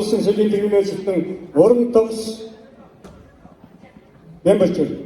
City University Warrington's membership.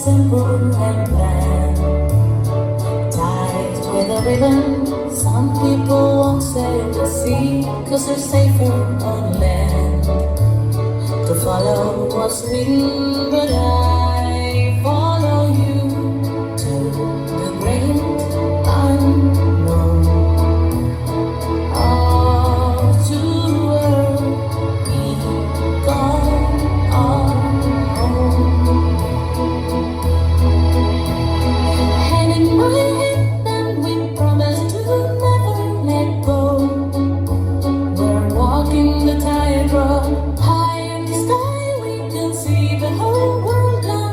Simple and bland, tied with a ribbon. Some people won't sail the sea, 'cause they're safer on land. To follow what's written, but I follow you to the great unknown. All to the world we call our home. High in the sky, we can see the whole world.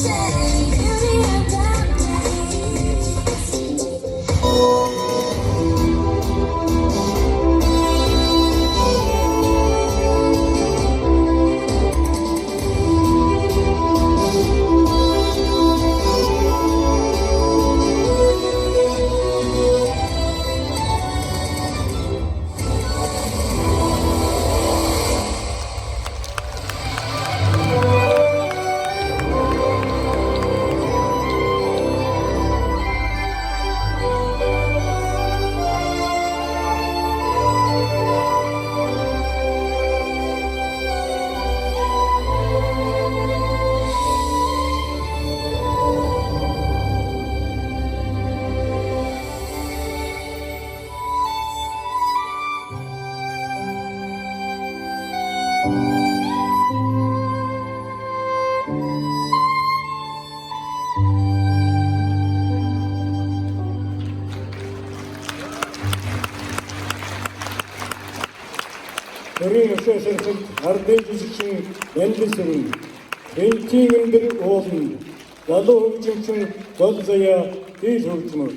say, beauty and Örийн өсөөсөнд ардын жижигчин Яндисүн, Бентийн өндөр уулын, залуу хөгжимчин Гол заяа Дийл хөгжмөр.